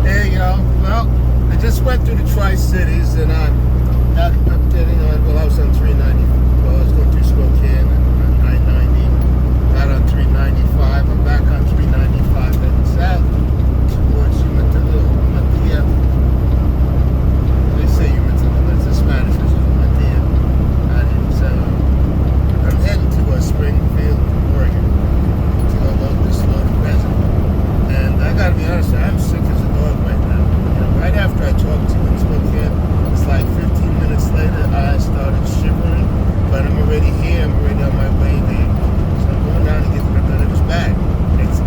Hey, yo. Well, I just went through the Tri-Cities and I'm getting on, well, I was on 390. Well, I was going through Spokane and 990. Got on 395. I'm back on 395 heading south towards Umatilla. They say Umatilla, but it's in Spanish. It's Umatilla. I'm heading to Springfield, Oregon, to a locust loaded resident. And I gotta be honest, I'm sick as a dog right now. You know, right after I talked to you in Spokane, it's like 15 minutes later, I started shivering, but I'm already here, I'm already on my way there. So I'm going down to get the but it was bad.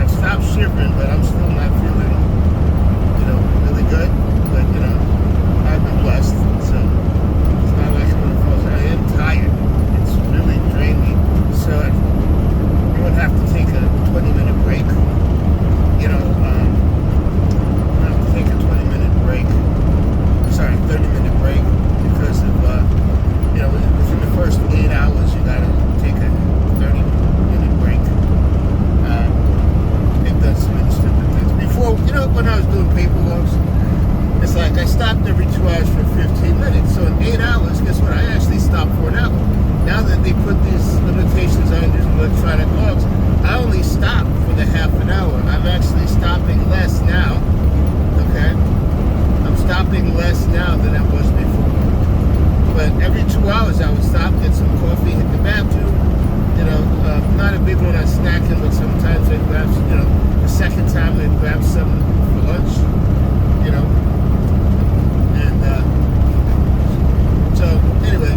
I've stopped shivering, but I'm still not feeling, really good. But, I've been blessed, so it's not like I'm gonna fall. I am tired. It's really drained me. So I'm gonna have to take a 20-minute break. I have to take a 20-minute break. Sorry, 30-minute break because of, within the first 8 hours, you gotta take a 30-minute break. They've done some really stupid things. Before, when I was doing paper walks, it's like I stopped every 2 hours for 15 minutes. So in 8 hours, guess what? I actually stopped for an hour. Now that they put these limitations on these electronic logs, I only stop for the half an hour. I'm actually stopping less now, okay? I'm stopping less now than I was before. But every 2 hours I would stop, get some coffee, hit the bathroom. Not a big one on snacking, but sometimes I grab, the second time I grab something for lunch, And so anyway,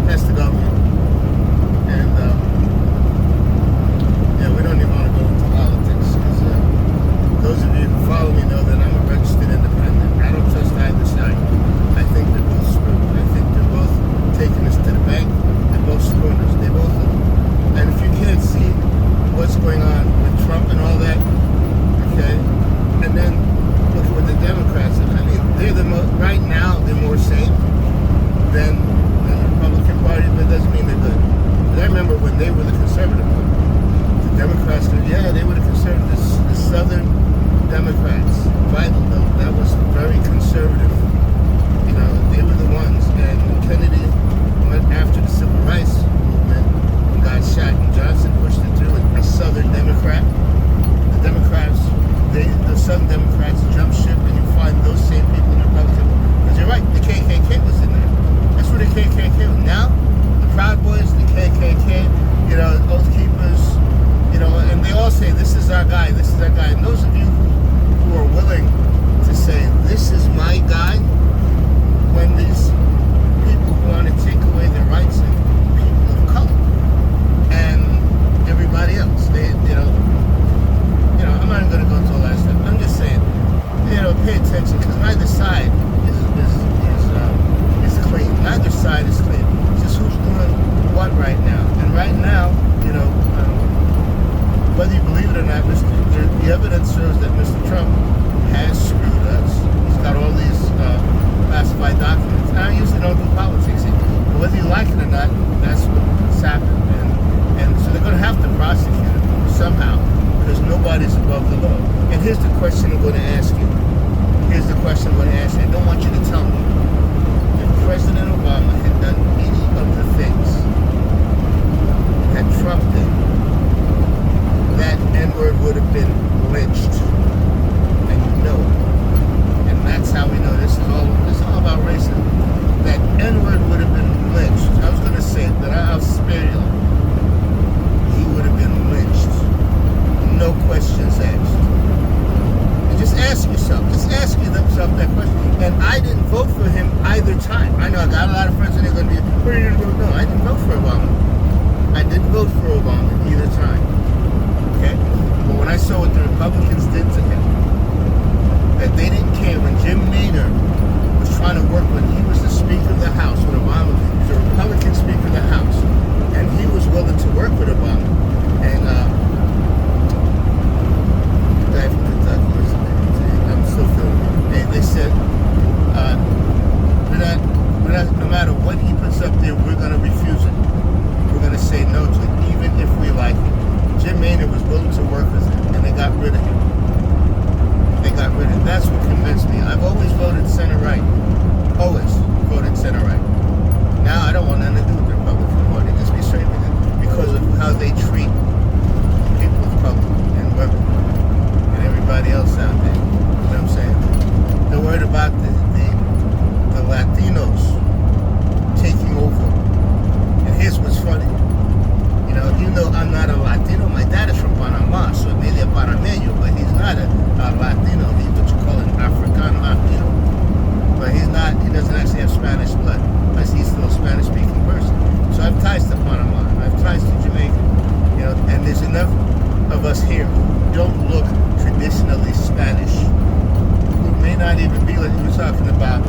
that's the government. And we don't even want to go into politics because those of you who follow me know that I'm a registered independent. I don't trust either side. I think they're both screwed. I think they're both taking us to the bank. They're both screwing us. They both are. And if you can't see what's going on with Trump and all that, okay, and then look at what the Democrats are. I mean, they're right now they're more safe than the Republican Party, but it doesn't mean they're good. But I remember when they were the conservative one. The Democrats, they were the conservatives, the Southern Democrats. Biden, though, that was very conservative. They were the ones. And Kennedy went after the Civil Rights movement and got shot, and Johnson pushed it through. A Southern Democrat. The Democrats, the Southern Democrats jump ship, and you find those same people in the Republican. Because you're right, the KKK was in there. That's where the KKK was. Now, the Proud Boys, the KKK, Oath Keepers, and they all say, this is our guy, this is our guy. And those of you who are willing to say, this is my guy, when these people want to take away their rights of people of color and everybody else, I'm not even going to go into all that stuff. I'm just saying, pay attention, because neither side is clean. Neither side is clean. It's just who's doing what right now. And right now, whether you believe it or not, the evidence shows that Mr. Trump has screwed us. He's got all these classified documents. I usually don't do politics, but whether you like it or not, that's what's happened. And so they're going to have to prosecute him somehow, because nobody's above the law. And here's the question I'm going to ask you. Here's the question I'm going to ask you. I don't want you to tell me. If President Obama had done any of the things that Trump did, that N-word would have been lynched. And you know it. And that's how we know this is all about racism. That N-word would have been lynched. I was going to say it, but I'll spare you. He would have been lynched. No questions asked. And just ask yourself that question. And I didn't vote for him either time. I know I got a lot of friends and they're going to be, where are you going to vote? No, I didn't vote for Obama. I didn't vote for Obama either time. Okay? But when I saw what the Republicans did to him, that they didn't care when Jim Maynard was trying to work when he was the Speaker of the House, when Obama was the Republican Speaker of the House, and he was willing to work with Obama. And guy from Kentucky, I'm still feeling it. They said, no matter what he puts up there, we're going to refuse it. We're going to say no to it, even if we like it. Jim Maynard was willing to work with him, and they got rid of him. not even be like you were talking about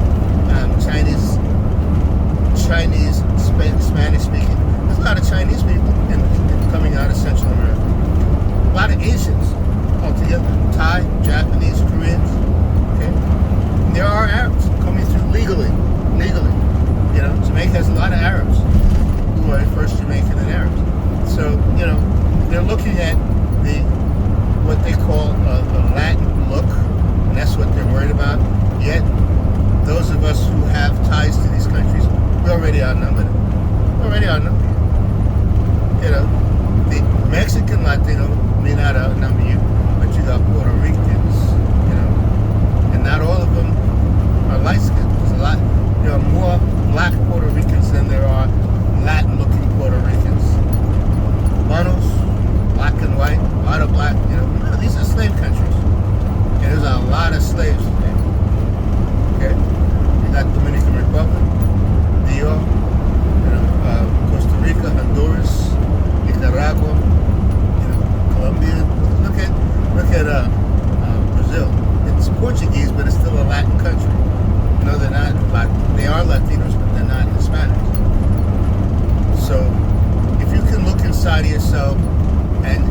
Spanish speaking. There's a lot of Chinese people coming out of Central America. A lot of Asians altogether. Thai, Japanese, Koreans. Okay? And there are Arabs coming through legally. You know, Jamaica has a lot of Arabs who are first Jamaican and Arabs. So, you know, they're looking at what they call a Latin look, and that's what they're worried about. Yet, those of us who have ties to these countries, we already outnumber them. You know, the Mexican Latino may not outnumber you, but you got Puerto Ricans, you know, and not all of them are light skinned. There are more black Puerto Ricans than there are Latin-looking Puerto Ricans. Monos, black and white, a lot of black, you know, these are slave countries. And there's a lot of slaves there. Okay? You got Dominican Republic, New York, you know, Costa Rica, Honduras, Nicaragua, you know, Colombia. Look at Brazil. It's Portuguese, but it's still a Latin country. You know, they're not Latin. They are Latinos, but they're not Hispanics. So, if you can look inside of yourself and